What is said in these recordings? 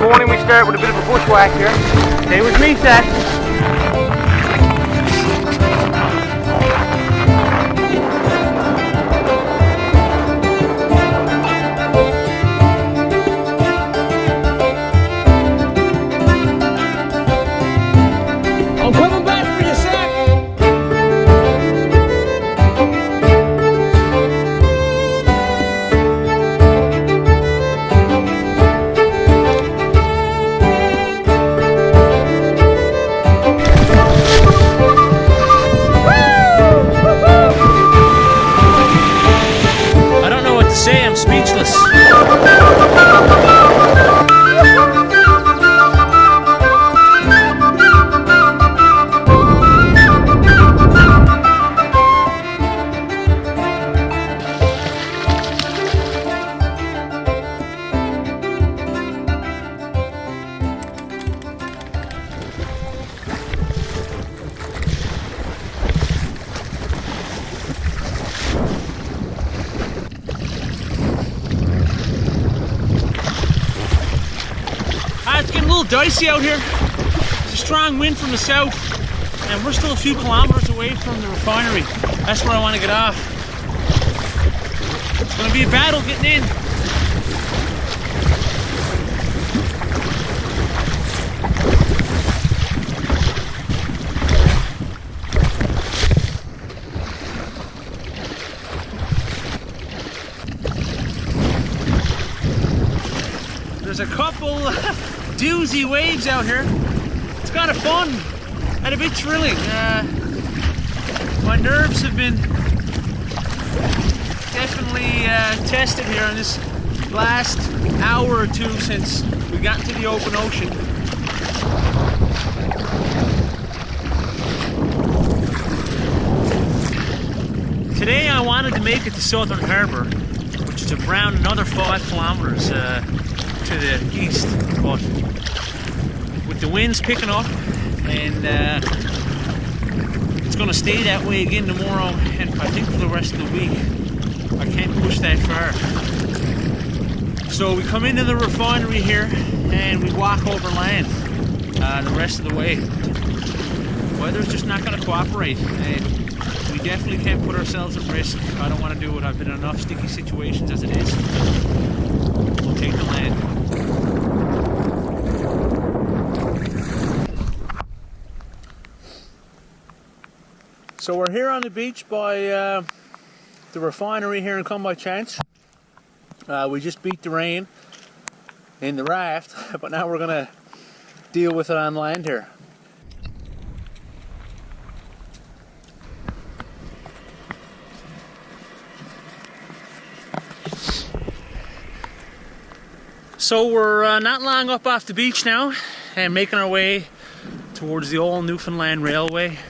morning we start with a bit of a bushwhack here. Stay with me, Seth. I'm coming back for you, Seth. I don't know what to say, I'm speechless. It's getting a little dicey out here. There's a strong wind from the south, and we're still a few kilometers away from the refinery. That's where I want to get off. It's going to be a battle getting in. There's a couple doozy waves out here. It's kind of fun and a bit thrilling. My nerves have been definitely tested here in this last hour or two since we got into the open ocean. Today I wanted to make it to Southern Harbour, which is around another 5 kilometers to the east, but with the winds picking up, and it's going to stay that way again tomorrow, and I think for the rest of the week. I can't push that far. So we come into the refinery here and we walk overland the rest of the way. Weather's just not going to cooperate, and we definitely can't put ourselves at risk. I don't want to do it. I've been in enough sticky situations as it is. We'll take the land. So we're here on the beach by the refinery here in Come By Chance. We just beat the rain in the raft, but now we're going to deal with it on land here. So we're not long up off the beach now and making our way towards the old Newfoundland Railway.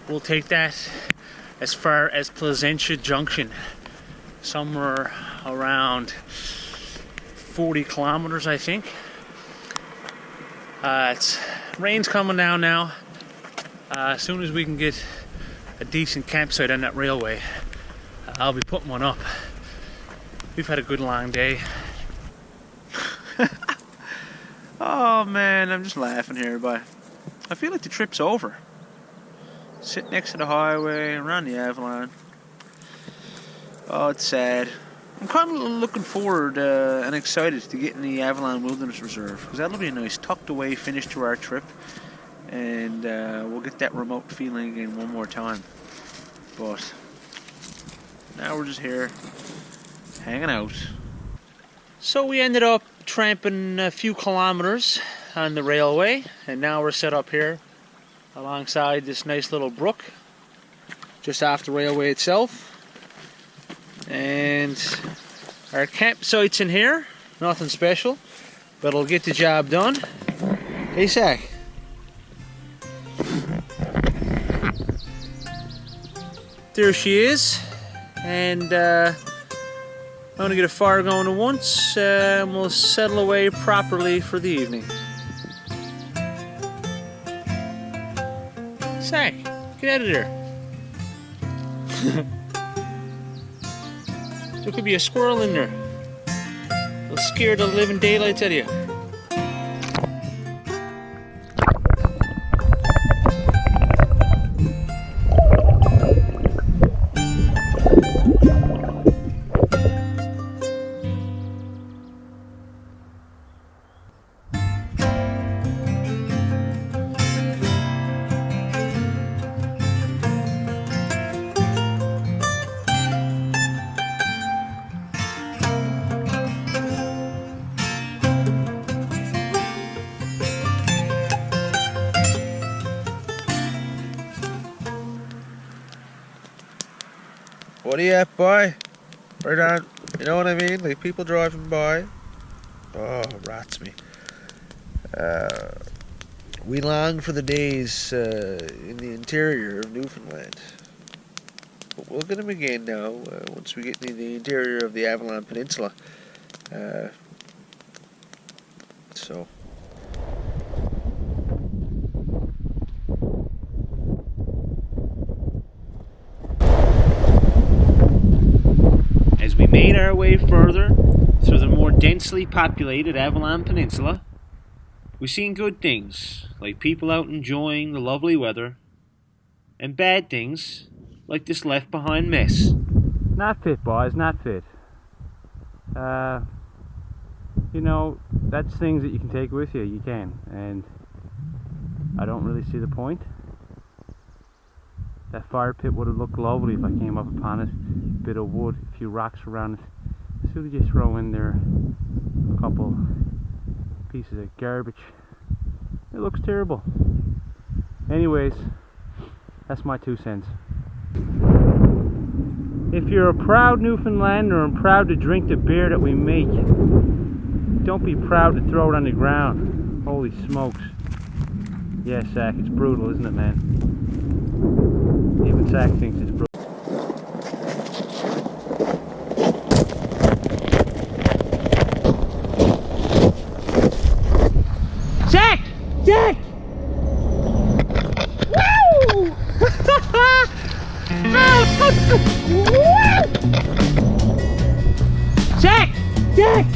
We'll take that as far as Placentia Junction, somewhere around 40 kilometers, I think. Rain's coming down now. As soon as we can get a decent campsite on that railway, I'll be putting one up. We've had a good long day. Oh man, I'm just laughing here, but I feel like the trip's over. Sit next to the highway, around the Avalon. Oh, it's sad. I'm kind of looking forward and excited to get in the Avalon Wilderness Reserve, because that'll be a nice tucked away finish to our trip, and we'll get that remote feeling again one more time. But now we're just here hanging out. So we ended up tramping a few kilometers on the railway, and now we're set up here alongside this nice little brook just off the railway itself. And our campsite's in here, nothing special, but it'll get the job done. Hey, Sack. There she is, and I'm gonna get a fire going at once, and we'll settle away properly for the evening. Sack, get out of there. There could be a squirrel in there. It'll scare the living daylights out of you. What are you at, boy? Right on, you know what I mean? Like people driving by. Oh, rats me. We long for the days in the interior of Newfoundland. But we'll get them again now, once we get into the interior of the Avalon Peninsula. So... As we made our way further through the more densely populated Avalon Peninsula, we've seen good things, like people out enjoying the lovely weather, and bad things, like this left behind mess. Not fit, boys, not fit. You know, that's things that you can take with you, you can, and I don't really see the point. That fire pit would have looked lovely if I came up upon it. A bit of wood, a few rocks around it. As soon as you throw in there a couple pieces of garbage, it looks terrible. Anyways, that's my 2 cents. If you're a proud Newfoundlander and proud to drink the beer that we make, don't be proud to throw it on the ground. Holy smokes. Yeah, Sack, it's brutal, isn't it, man? Even Sack thinks it's brutal. Sack! Sack! Woo! Sack! Sack!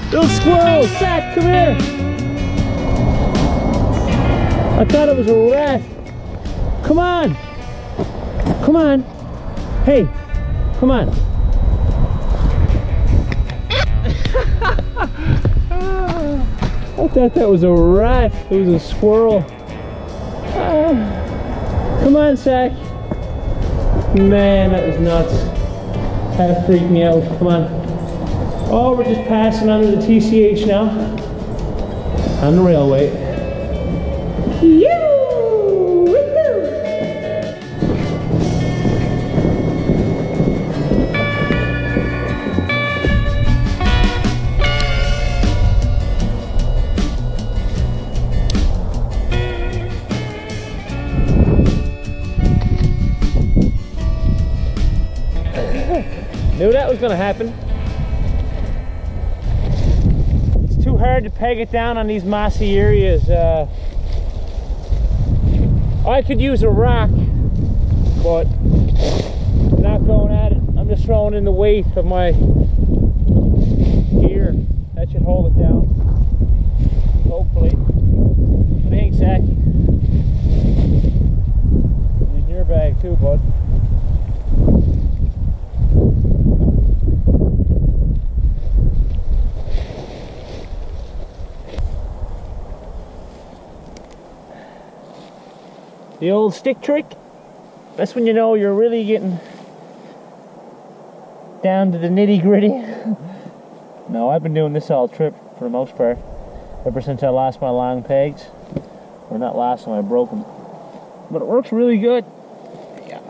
Little squirrel! Sack, come here! I thought it was a rat. Come on! Come on! Hey! Come on! I thought that was a rat. It was a squirrel. Come on, Sack. Man, that was nuts. That freaked me out. Come on. Oh, we're just passing under the TCH now. On the railway. Knew that was going to happen. It's too hard to peg it down on these mossy areas. I could use a rock, but I'm not going at it. I'm just throwing in the weight of my gear. That should hold it down, hopefully. What do you think, Zach? Using your bag too, bud. The old stick trick, that's when you know you're really getting down to the nitty gritty. No, I've been doing this all trip for the most part, ever since I lost my long pegs. Or not lost them, I broke them. But it works really good. Yeah.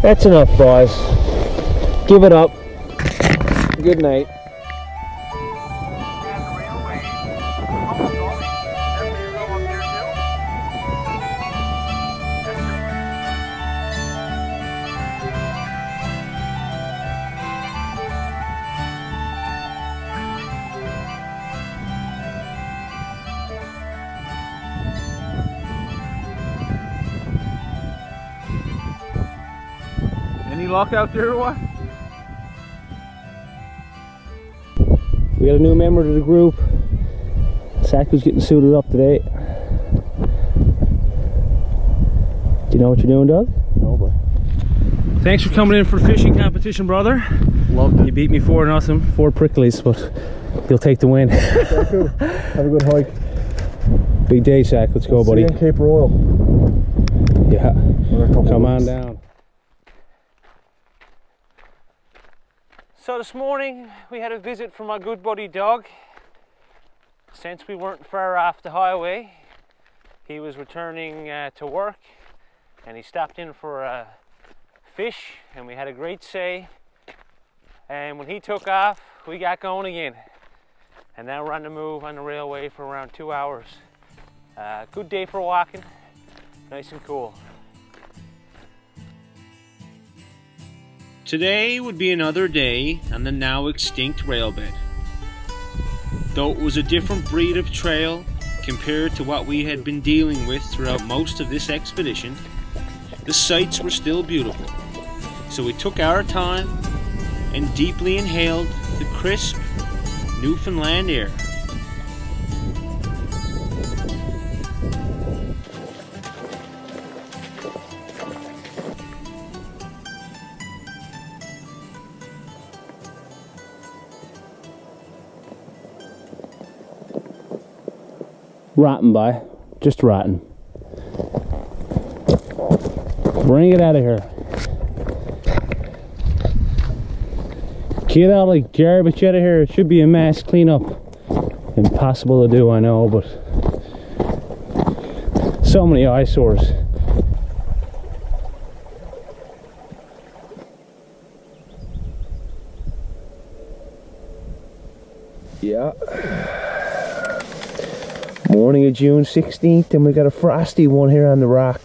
That's enough, boys. Give it up. Good night. luck out there or what? We got a new member to the group. Saku's getting suited up today. Do you know what you're doing, Doug? No, but Thanks for coming in for the fishing competition, brother. loved You it. beat me 4-0, 4 pricklies, but you'll take the win. Saku, have a good hike. Big day, Sack. Let's go, See buddy. you in Cape Royal. Yeah. In a couple Come of on weeks. down. So this morning we had a visit from my good buddy Doug. Since we weren't far off the highway, he was returning to work and he stopped in for a fish and we had a great say. And when he took off, we got going again. And now we're on the move on the railway for around 2 hours. Good day for walking, nice and cool. Today would be another day on the now extinct railbed. Though it was a different breed of trail compared to what we had been dealing with throughout most of this expedition, the sights were still beautiful. So we took our time and deeply inhaled the crisp Newfoundland air. Rotten, by. Just rotten. Bring it out of here. Get all the garbage out of here. It should be a mass cleanup. Impossible to do, I know, but so many eyesores. Yeah. Morning of June 16th, and we got a frosty one here on the rock.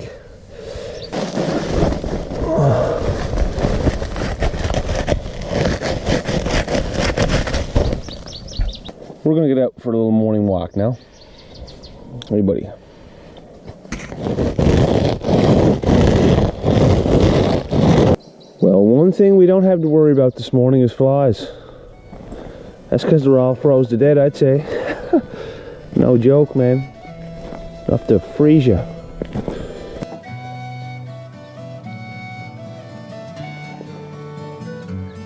We're gonna get out for a little morning walk now. Hey, buddy. Well, one thing we don't have to worry about this morning is flies. That's because they're all froze to death, I'd say. No joke, man. Enough to freeze you.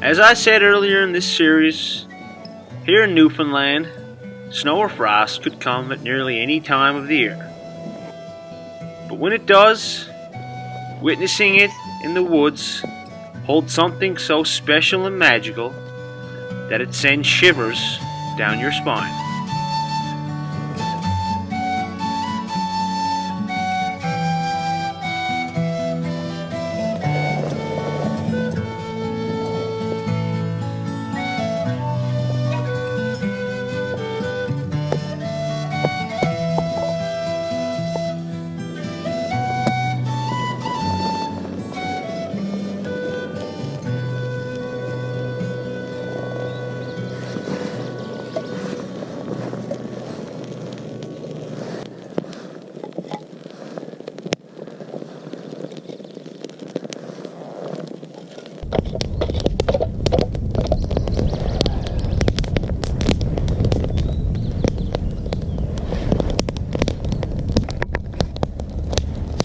As I said earlier in this series, here in Newfoundland, snow or frost could come at nearly any time of the year. But when it does, witnessing it in the woods holds something so special and magical that it sends shivers down your spine.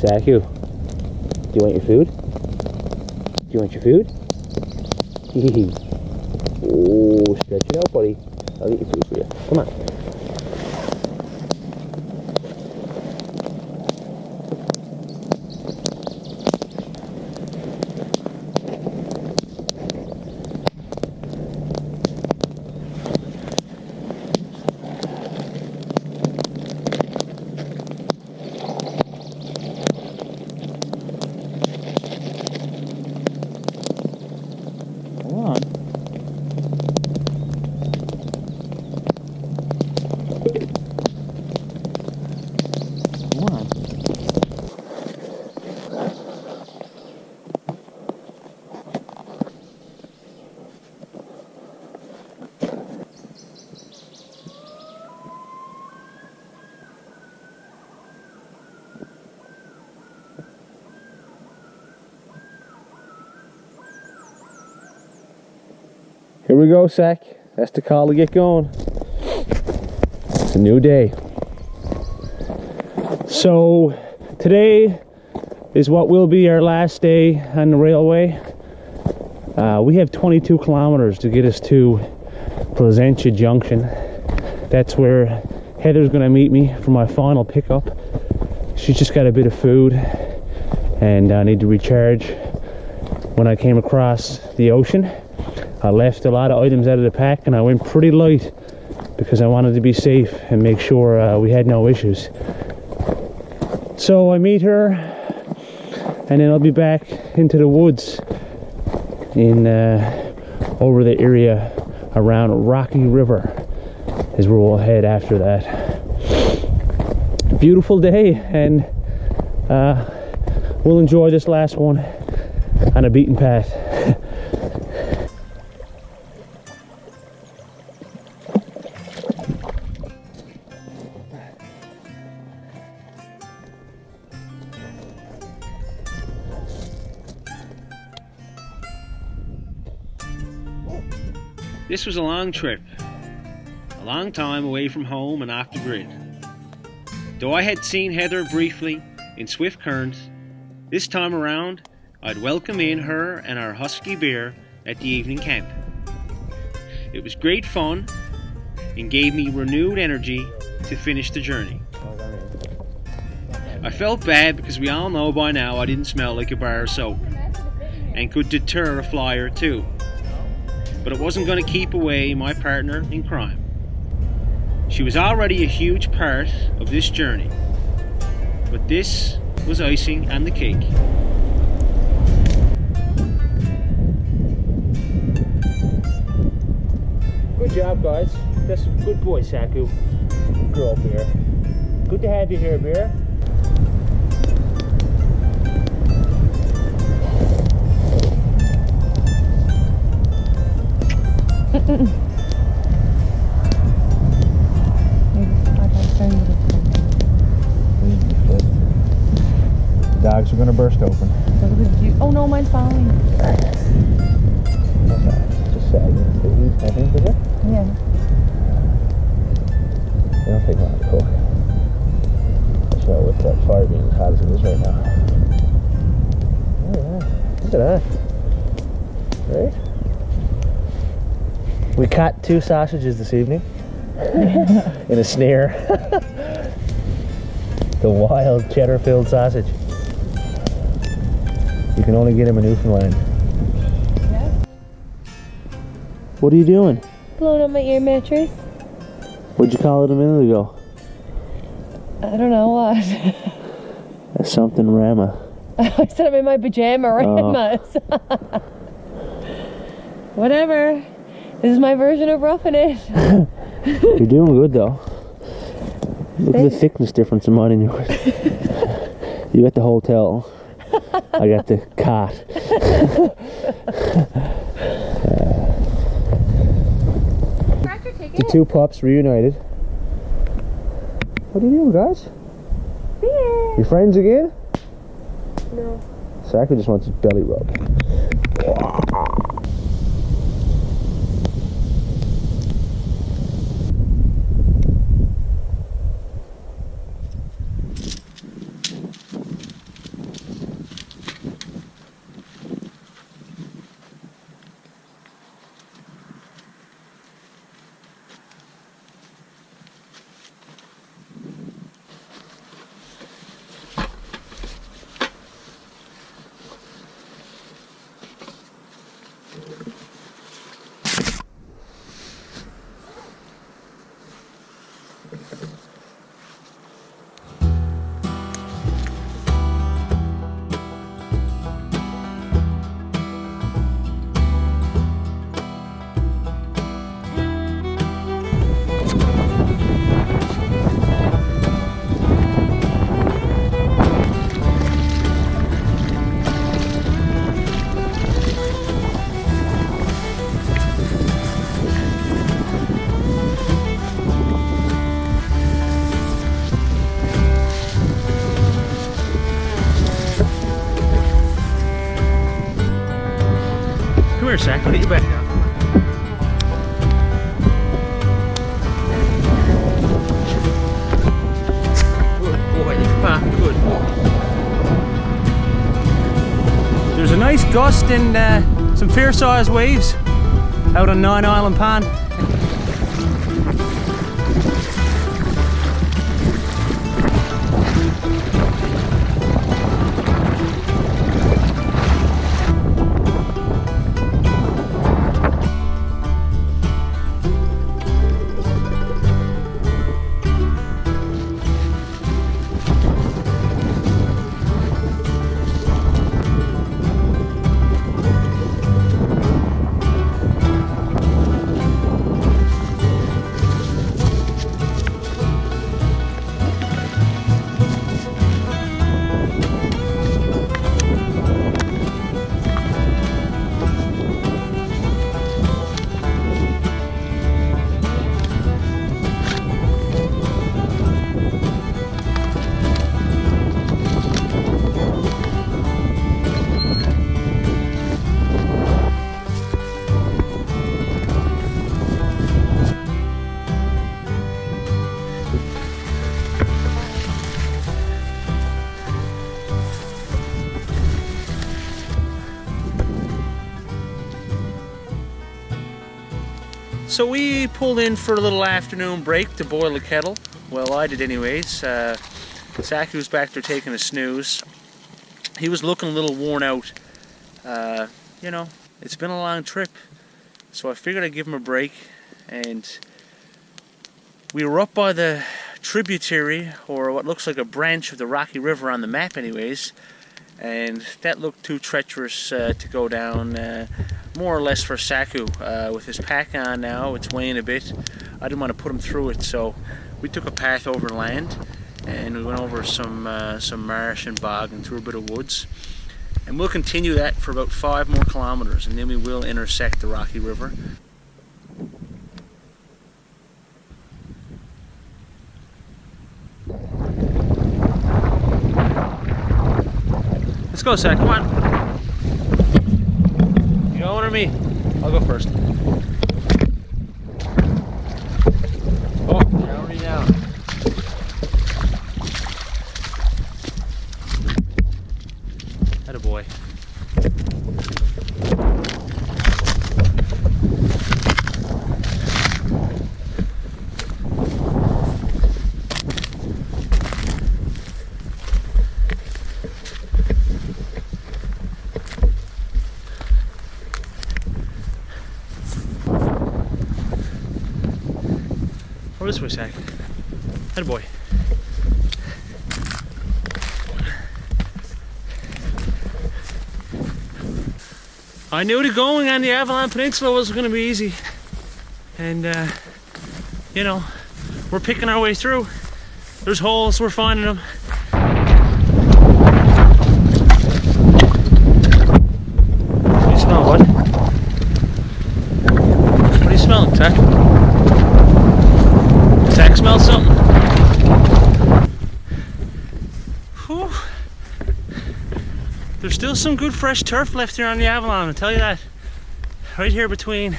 Saku, do you want your food? Do you want your food? Oh, stretch it out, buddy. I'll get your food for you. Come on. Here we go, Sack. That's the call to get going. It's a new day. So today is what will be our last day on the railway. We have 22 kilometers to get us to Placentia Junction. That's where Heather's going to meet me for my final pickup. She's just got a bit of food and I need to recharge. When I came across the ocean, I left a lot of items out of the pack and I went pretty light because I wanted to be safe and make sure we had no issues. So I meet her and then I'll be back into the woods in over the area around Rocky River is where we'll head after that. Beautiful day, and we'll enjoy this last one on a beaten path. This was a long trip, a long time away from home and off the grid. Though I had seen Heather briefly in Swift Current, this time around I'd welcome in her and our husky bear at the evening camp. It was great fun and gave me renewed energy to finish the journey. I felt bad because we all know by now I didn't smell like a bar of soap and could deter a fly or two. But it wasn't going to keep away my partner in crime. She was already a huge part of this journey, but this was icing on the cake. Good job, guys. That's a good boy, Saku. Good girl, Bear. Good to have you here, Bear. Dogs are going to burst open. Oh no, mine's falling. Just sagging. I think, is it? Yeah. They don't take long to cook. So with that fire being as hot as it is right now. Oh yeah, look at that. Right? We caught 2 sausages this evening in a snare. The wild cheddar-filled sausage. You can only get them in Newfoundland. Yeah. What are you doing? Blowing up my ear mattress. What'd you call it a minute ago? I don't know what. That's something Rama. I said I'm in my pajama ramas. Whatever. This is my version of roughing it. You're doing good though. Look at the thickness difference in mine and yours. You got the hotel. I got the cot. The 2 pups reunited. What are you doing, guys? Beer. You friends again? No. Saku just wants his belly rubbed. Come here, Saku, get your back down. nice gust and some fair-sized waves out on 9 Island Pond. So we pulled in for a little afternoon break to boil the kettle. Well, I did anyways. Saku's back there taking a snooze. He was looking a little worn out. You know, it's been a long trip. So I figured I'd give him a break. And we were up by the tributary, or what looks like a branch of the Rocky River on the map anyways. And that looked too treacherous to go down. More or less for Saku. With his pack on now, it's weighing a bit. I didn't want to put him through it, so we took a path over land and we went over some marsh and bog and through a bit of woods. And we'll continue that for about 5 more kilometers, and then we will intersect the Rocky River. Let's go, Saku, come on. You going or me? I'll go first. Oh, you're already down. Attaboy. Or this way, Sack. Attaboy. I knew the going on the Avalon Peninsula wasn't going to be easy. And, you know, we're picking our way through. There's holes, we're finding them. What do you smell, bud? What are you smelling, Sack? Sack smell something? Whew. There's still some good fresh turf left here on the Avalon, I'll tell you that. Right here between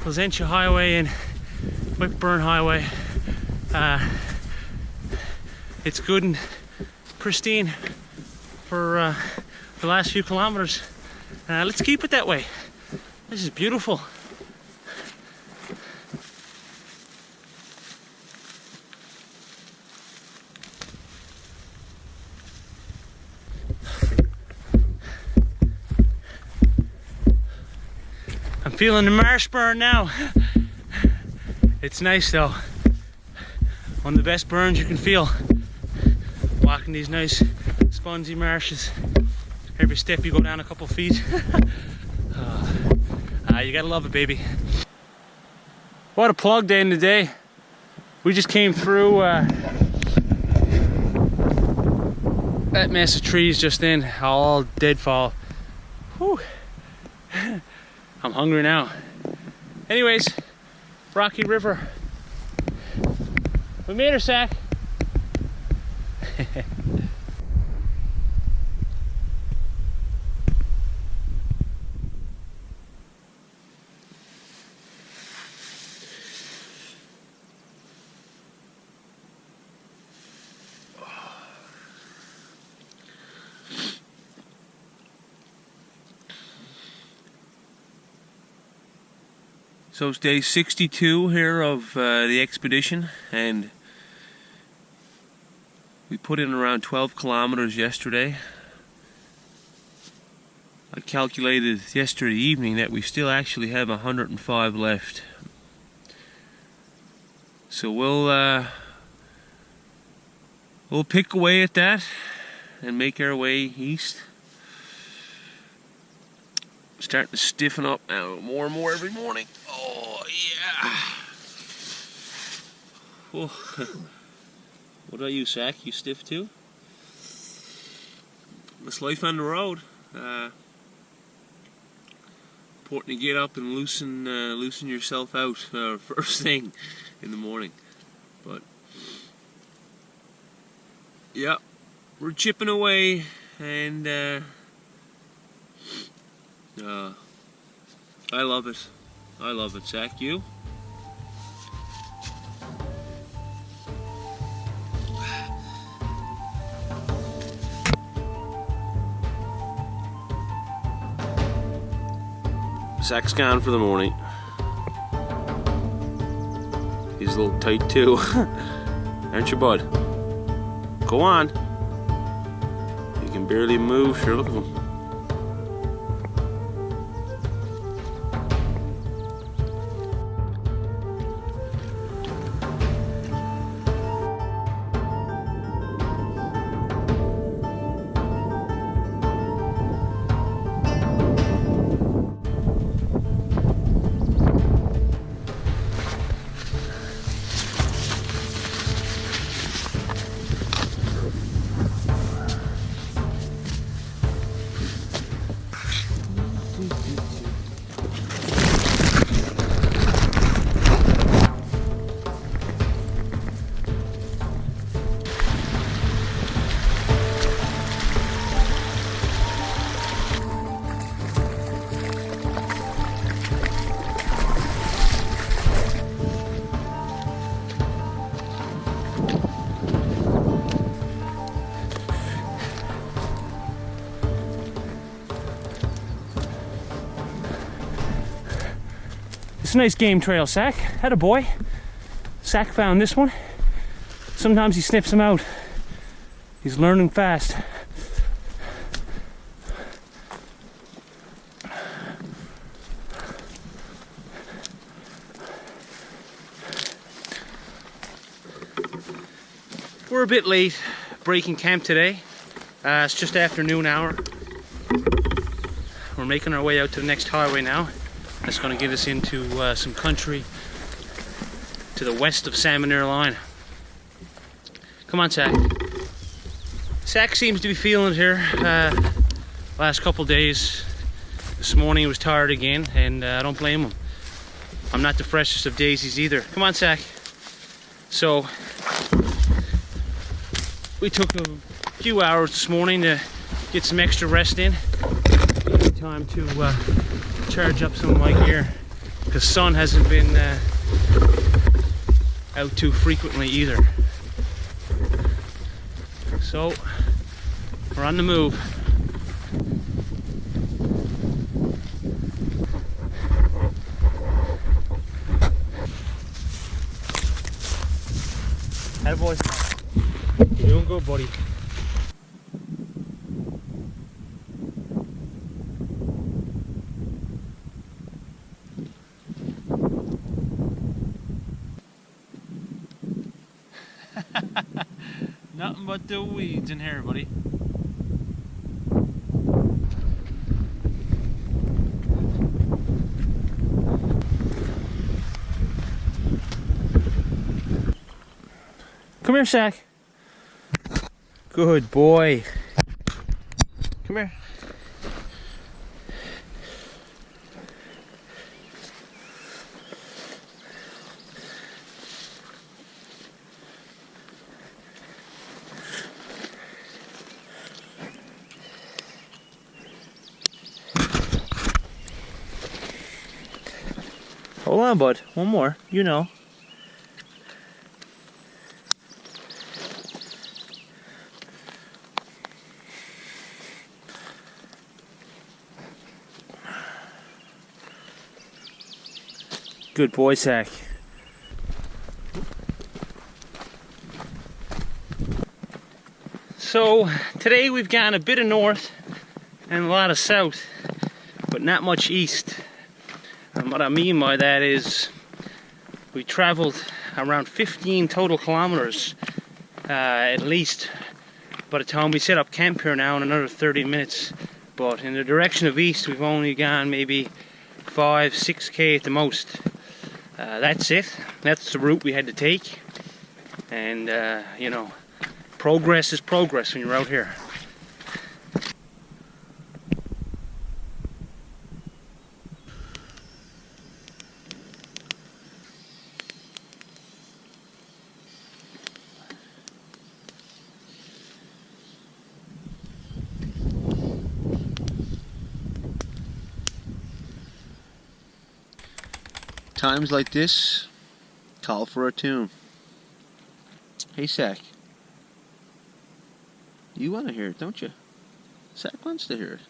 Placentia Highway and Whitburn Highway. It's good and pristine for the last few kilometers. Let's keep it that way. This is beautiful. I'm feeling the marsh burn now. It's nice though. One of the best burns you can feel. Walking these nice spongy marshes. Every step you go down a couple feet. You gotta love it, baby. What a plug day in the day. We just came through that mess of trees just then, all deadfall. Whew. I'm hungry now. Anyways, Rocky River. We made her, Sack. So it's day 62 here of the expedition, and we put in around 12 kilometers yesterday. I calculated yesterday evening that we still actually have 105 left. So we'll pick away at that and make our way east. Starting to stiffen up now more and more every morning. Oh yeah. Oh. What about you, Sack? You stiff too? It's life on the road. Important to get up and loosen yourself out first thing in the morning. But yeah, we're chipping away, and I love it. I love it, Zach. You? Zach's gone for the morning. He's a little tight too. Aren't you, bud? Go on. You can barely move. Sure, look at him. It's a nice game trail, Sack. Had a boy. Sack found this one. Sometimes he sniffs them out. He's learning fast. We're a bit late breaking camp today. It's just after noon hour. We're making our way out to the next highway now. That's going to get us into some country to the west of Salmon Line. Come on, Sack. Sack seems to be feeling it here. Last couple days. This morning he was tired again, and I don't blame him. I'm not the freshest of daisies either. Come on, Sack. So we took a few hours this morning to get some extra rest in. Time to charge up some of my gear, because sun hasn't been out too frequently either. So we're on the move. Attaboy. You're doing good, buddy. Nothing but the weeds in here, buddy. Come here, Sack. Good boy. Come here. Hold on, bud. One more. You know. Good boy, Sack. So today we've gone a bit of north and a lot of south, but not much east. And what I mean by that is we traveled around 15 total kilometers at least by the time we set up camp here now in another 30 minutes. But in the direction of east we've only gone maybe 5-6k at the most. That's it. That's the route we had to take. And you know, progress is progress when you're out here. Times like this call for a tune. Hey, Sack. You want to hear it, don't you? Sack wants to hear it.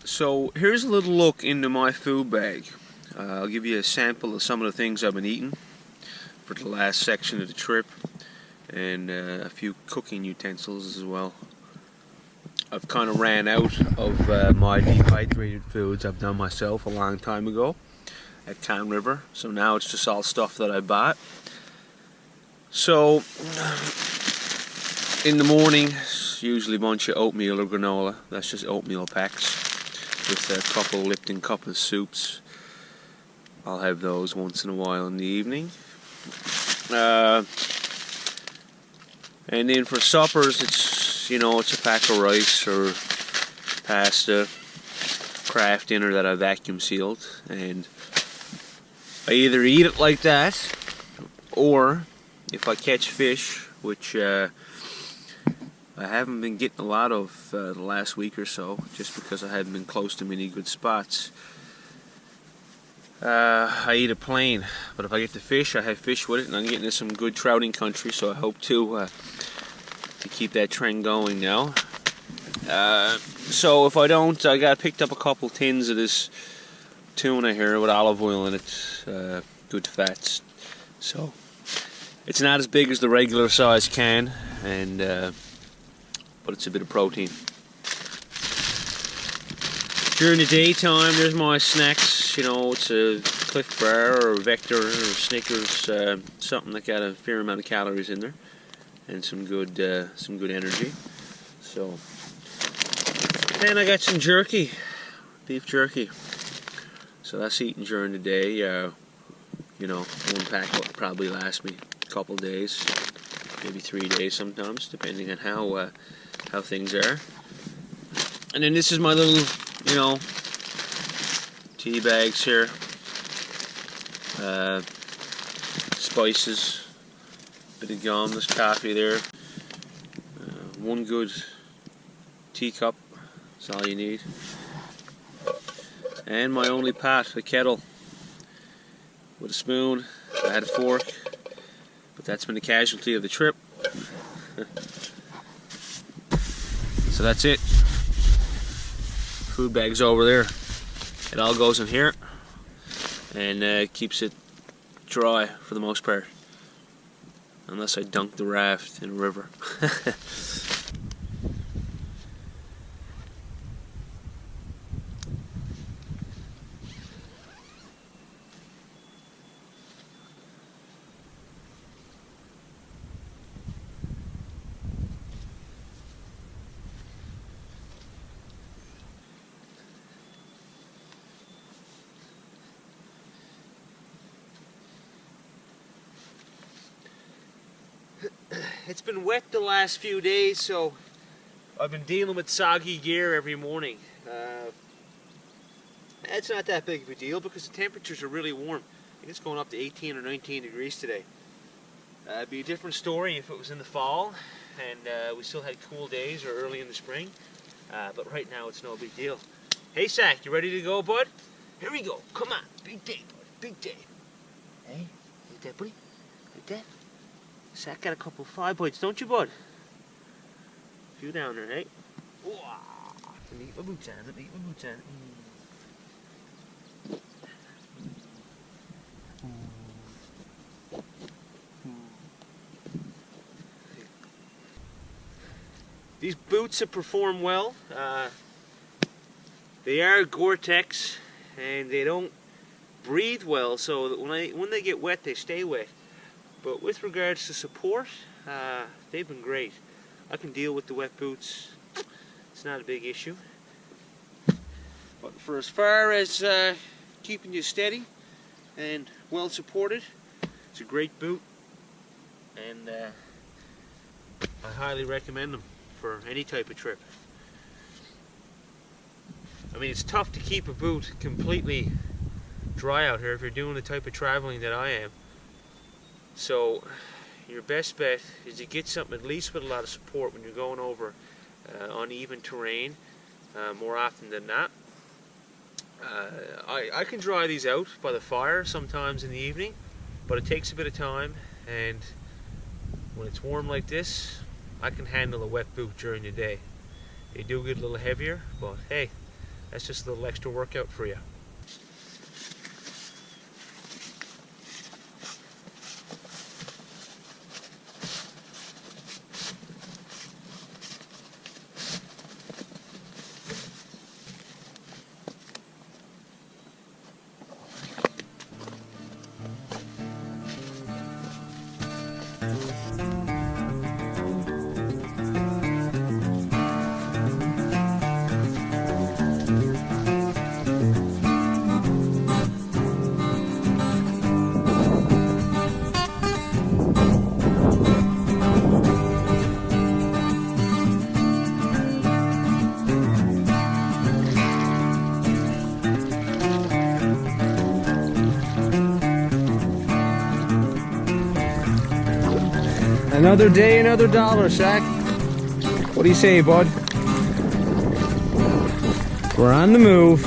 So here's a little look into my food bag. I'll give you a sample of some of the things I've been eating for the last section of the trip, and a few cooking utensils as well. I've kind of ran out of my dehydrated foods I've done myself a long time ago at Can River, so now it's just all stuff that I bought. So in the morning, it's usually a bunch of oatmeal or granola. That's just oatmeal packs with a couple Lipton cup of soups. I'll have those once in a while in the evening. And then for suppers, it's, you know, it's a pack of rice or pasta, craft dinner that I vacuum sealed, and I either eat it like that, or if I catch fish, which I haven't been getting a lot of the last week or so, just because I haven't been close to many good spots. I eat it plain, but if I get the fish, I have fish with it, and I'm getting into some good trouting country, so I hope to keep that trend going now. So if I don't, I got picked up a couple tins of this tuna here with olive oil in it, good fats. So it's not as big as the regular size can, and but it's a bit of protein. During the daytime, there's my snacks. You know, it's a Cliff Bar or a Vector or Snickers, something that got a fair amount of calories in there, and some good energy. So then I got some jerky, beef jerky. So that's eaten during the day. You know, one pack will probably last me a couple days, maybe 3 days sometimes, depending on how things are. And then this is my little, you know, tea bags here. Spices, bit of gum, there's coffee there. One good teacup, that's all you need. And my only pot, a kettle, with a spoon. I had a fork, but that's been a casualty of the trip. So that's it. Food bag's over there. It all goes in here and keeps it dry for the most part, unless I dunk the raft in a river. it's been wet the last few days, so I've been dealing with soggy gear every morning. It's not that big of a deal because the temperatures are really warm. I think it's going up to 18 or 19 degrees today. It'd be a different story if it was in the fall and we still had cool days or early in the spring. But right now it's no big deal. Hey Sack, you ready to go, bud? Here we go. Come on. Big day, bud. Big day. Hey, like that, buddy? Like that? Sack got a couple 5 bites, don't you, bud? A few down there, hey? Let me get my boots on. Let me get my boots on. These boots have performed well. They are Gore-Tex and they don't breathe well, so that when they get wet, they stay wet. But with regards to support, they've been great. I can deal with the wet boots. It's not a big issue. But for as far as keeping you steady and well supported, it's a great boot, and I highly recommend them for any type of trip. I mean, it's tough to keep a boot completely dry out here if you're doing the type of traveling that I am. So your best bet is to get something at least with a lot of support when you're going over uneven terrain more often than not. I can dry these out by the fire sometimes in the evening, but it takes a bit of time, and when it's warm like this, I can handle a wet boot during the day. They do get a little heavier, but hey, that's just a little extra workout for you. Another day, another dollar, Sack. What do you say, bud? We're on the move.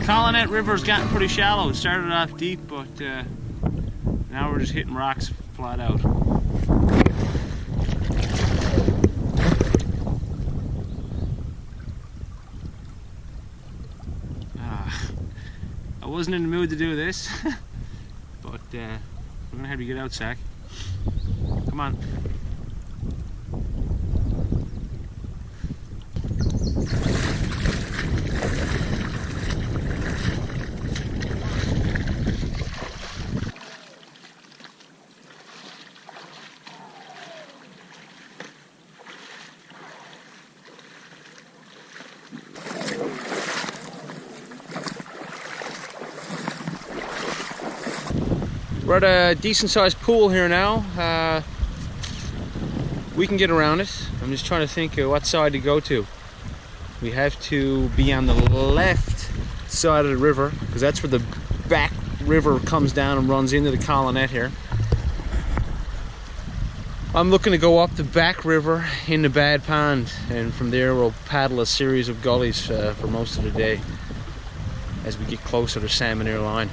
Colonet River's gotten pretty shallow. It started off deep, but now we're just hitting rocks flat out. I wasn't in the mood to do this, but we're gonna have to get out, Sack. Come on. We're at a decent sized pool here now. We can get around it. I'm just trying to think of what side to go to. We have to be on the left side of the river because that's where the back river comes down and runs into the Colonet here. I'm looking to go up the back river in the Bad Pond, and from there we'll paddle a series of gullies for most of the day as we get closer to Salmon Ear Line.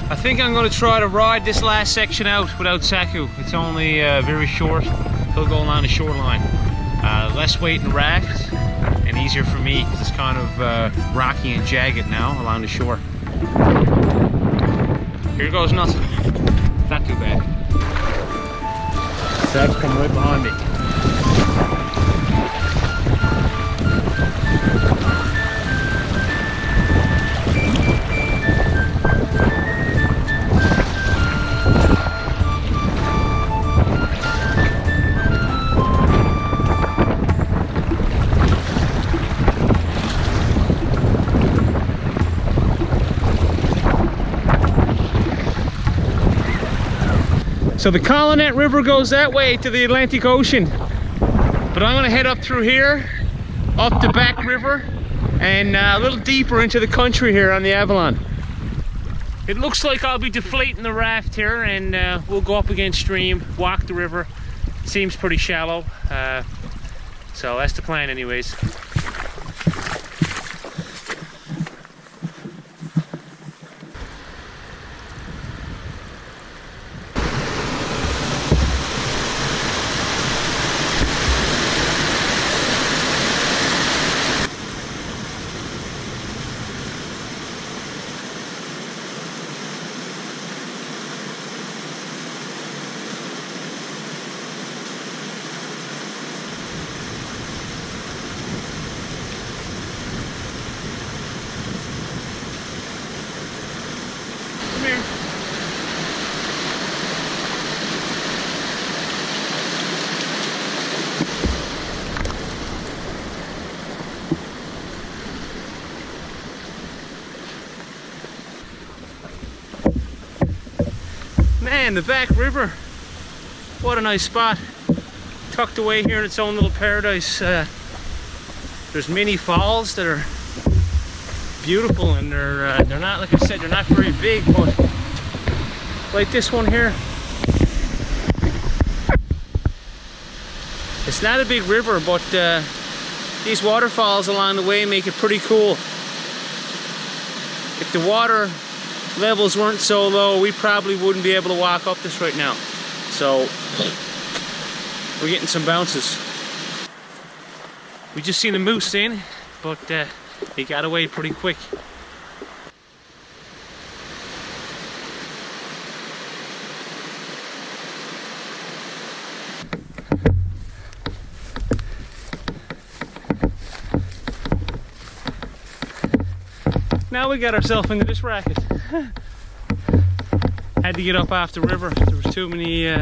I think I'm going to try to ride this last section out without Saku. It's only very short. He'll go along the shoreline. Less weight in the raft and easier for me because it's kind of rocky and jagged now along the shore. Here goes nothing. Not too bad. Sab's coming right behind me. So the Colonet River goes that way to the Atlantic Ocean. But I'm gonna head up through here, up the back river, and a little deeper into the country here on the Avalon. It looks like I'll be deflating the raft here, and we'll go up against stream, walk the river. It seems pretty shallow, so that's the plan anyways. Man, the back river, what a nice spot, tucked away here in its own little paradise. There's mini falls that are beautiful, and they're not, like I said, they're not very big, but like this one here, it's not a big river, but these waterfalls along the way make it pretty cool. If the water levels weren't so low, we probably wouldn't be able to walk up this right now. So we're getting some bounces. We just seen a moose in, but he got away pretty quick. Now we got ourselves into this racket. Had to get up off the river. There was too many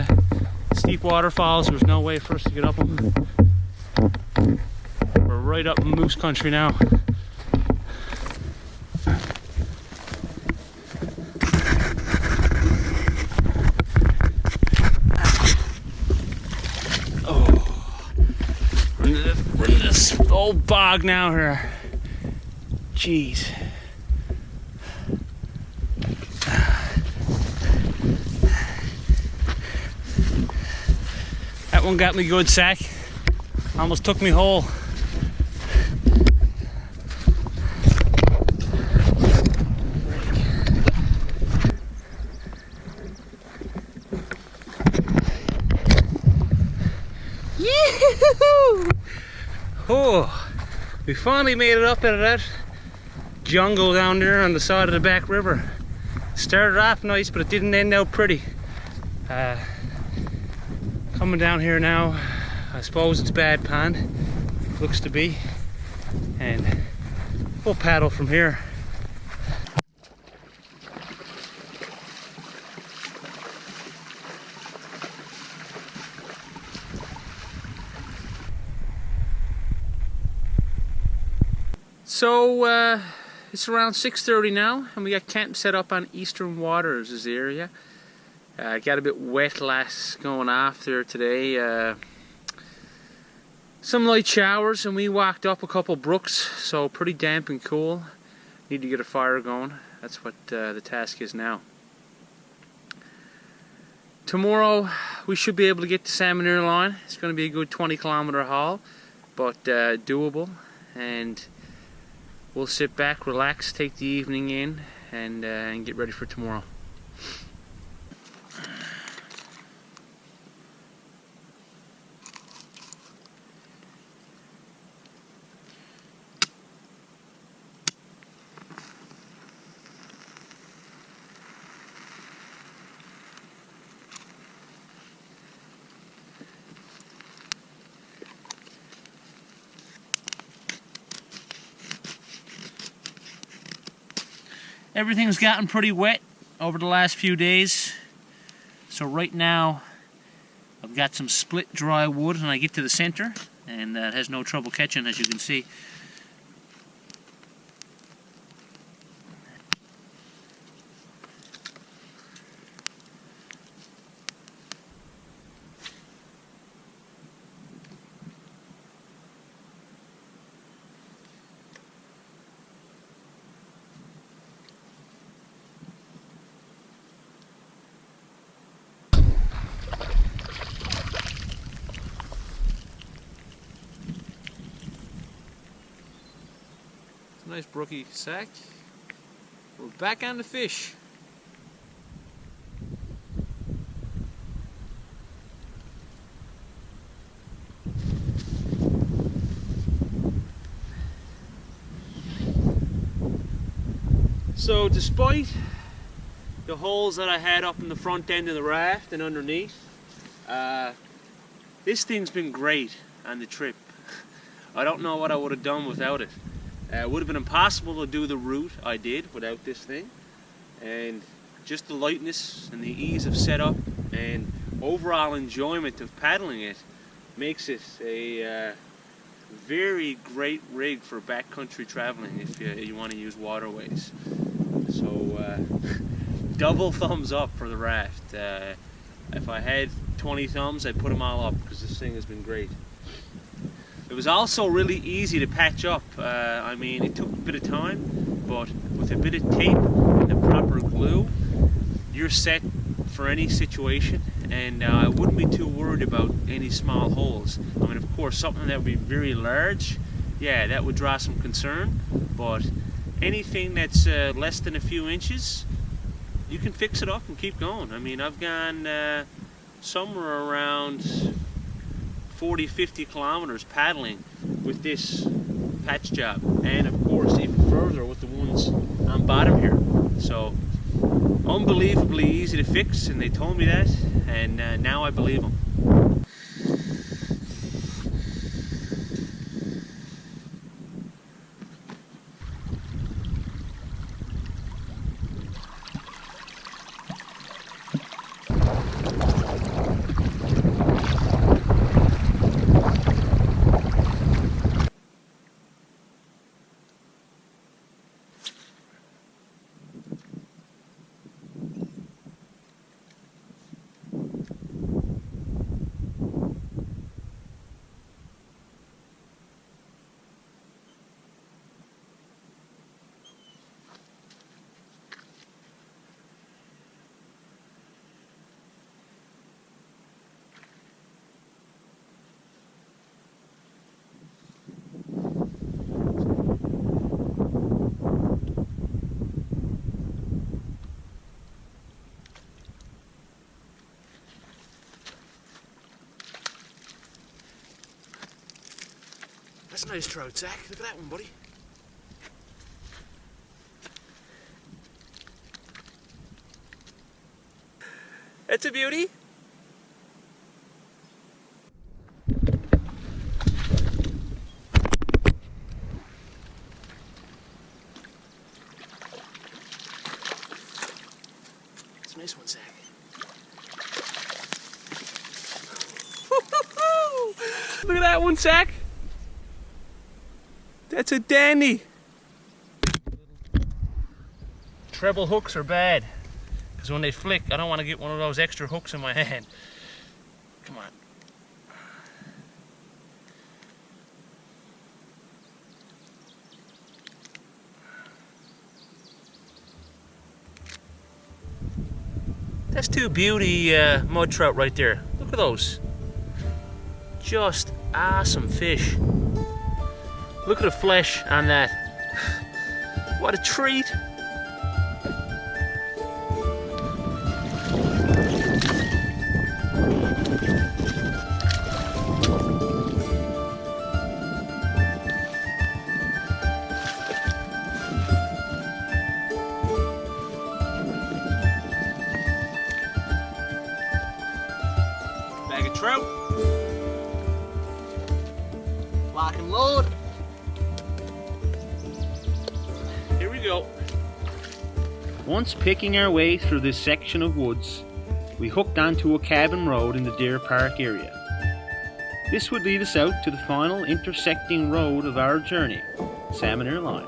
steep waterfalls. There was no way for us to get up them. We're right up in moose country now. Oh, we're in this old bog now here. Jeez. That one got me good, Sack. Almost took me whole. Yee-hoo! Oh, we finally made it up out of that jungle down there on the side of the back river. Started off nice, but it didn't end out pretty. Coming down here now, I suppose it's Bad Pond, looks to be, and we'll paddle from here. So it's around 6:30 now, and we got camp set up on Eastern Waters, this area. Got a bit wet going off there today. Some light showers, and we walked up a couple brooks, so pretty damp and cool. Need to get a fire going. That's what the task is now. Tomorrow we should be able to get to Salmon Line. It's going to be a good 20-kilometer haul, but doable, and we'll sit back, relax, take the evening in, and get ready for tomorrow. Everything's gotten pretty wet over the last few days, so right now I've got some split dry wood, and I get to the center, and it has no trouble catching, as you can see. nice brookie sack. We're back on the fish. So despite the holes that I had up in the front end of the raft and underneath, this thing's been great on the trip. I don't know what I would have done without it. It would have been impossible to do the route I did without this thing. And just the lightness and the ease of setup and overall enjoyment of paddling it makes it a very great rig for backcountry traveling if you want to use waterways. So double thumbs up for the raft. If I had 20 thumbs, I'd put them all up because this thing has been great. It was also really easy to patch up. I mean, it took a bit of time, but with a bit of tape and the proper glue, you're set for any situation, and I wouldn't be too worried about any small holes. I mean, of course, something that would be very large, yeah, that would draw some concern, but anything that's less than a few inches, you can fix it up and keep going. I mean, I've gone somewhere around 40-50 kilometers paddling with this patch job, and of course even further with the ones on bottom here. So unbelievably easy to fix, and they told me that, and now I believe them. That's a nice trout, Zach. Look at that one, buddy. That's a beauty. That's a nice one, Zach. Look at that one, Zach. That's a dandy. Treble hooks are bad, because when they flick, I don't want to get one of those extra hooks in my hand. Come on. That's two beauty mud trout right there. Look at those. Just awesome fish. Look at the flesh on that. What a treat. Bag of trout. Lock and load. Here we go. Once picking our way through this section of woods, we hooked onto a cabin road in the Deer Park area. This would lead us out to the final intersecting road of our journey, Salmon Ear Line.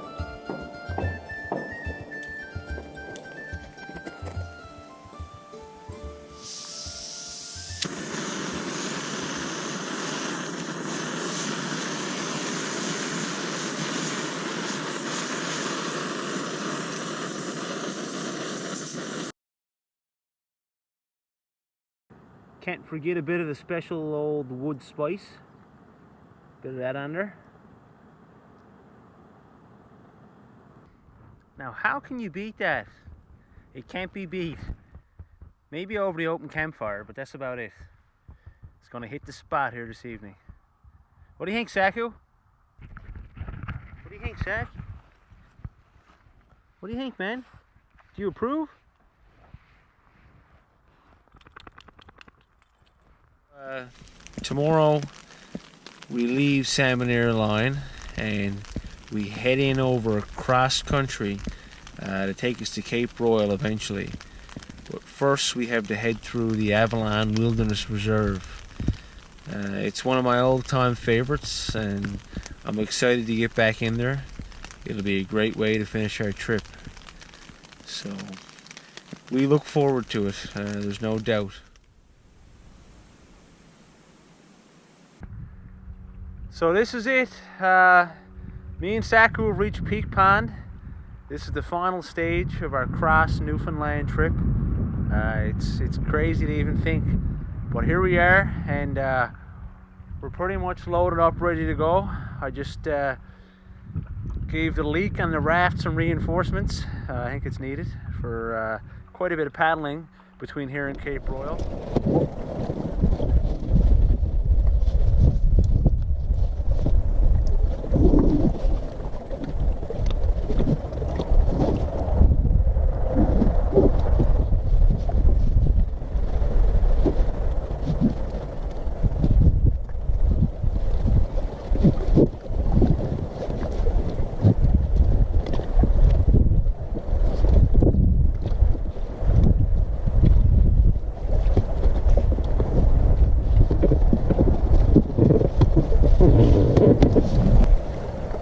Can't forget a bit of the special old wood spice. Bit of that on there. Now, how can you beat that? It can't be beat. Maybe over the open campfire, but that's about it. It's gonna hit the spot here this evening. What do you think, Saku? What do you think, Sak? What do you think, man? Do you approve? Tomorrow we leave Salmon Airline and we head in over cross country to take us to Cape Royal eventually. But first we have to head through the Avalon Wilderness Reserve. It's one of my all-time favorites and I'm excited to get back in there. It'll be a great way to finish our trip. So we look forward to it, there's no doubt. So this is it. Me and Saku have reached Peak Pond. This is the final stage of our cross Newfoundland trip. It's crazy to even think, but here we are, and we're pretty much loaded up, ready to go. I just gave the leak on the raft some reinforcements. I think it's needed for quite a bit of paddling between here and Cape Royal.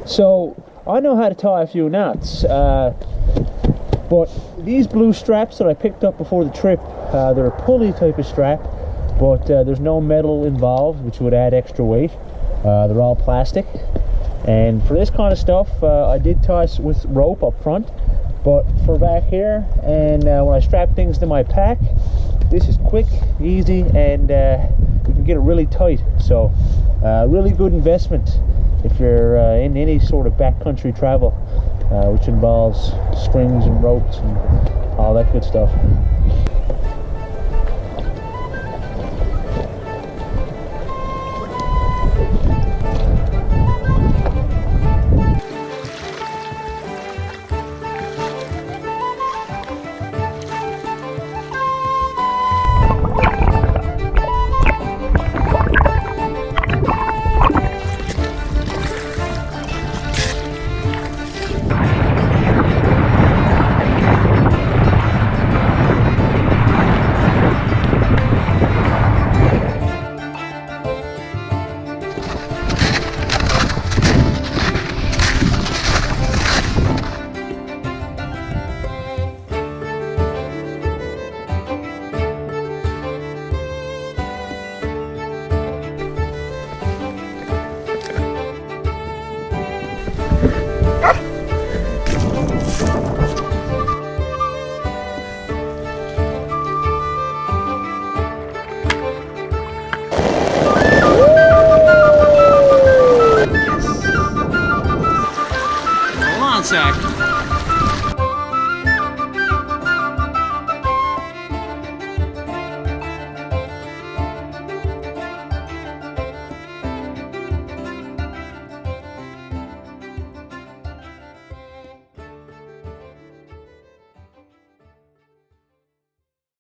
So I know how to tie a few knots, but these blue straps that I picked up before the trip, they're a pulley type of strap, but there's no metal involved, which would add extra weight. They're all plastic, and for this kind of stuff I did tie with rope up front, but for back here and when I strap things to my pack, this is quick, easy, and we can get it really tight. So really good investment if you're in any sort of backcountry travel, which involves strings and ropes and all that good stuff. Sack.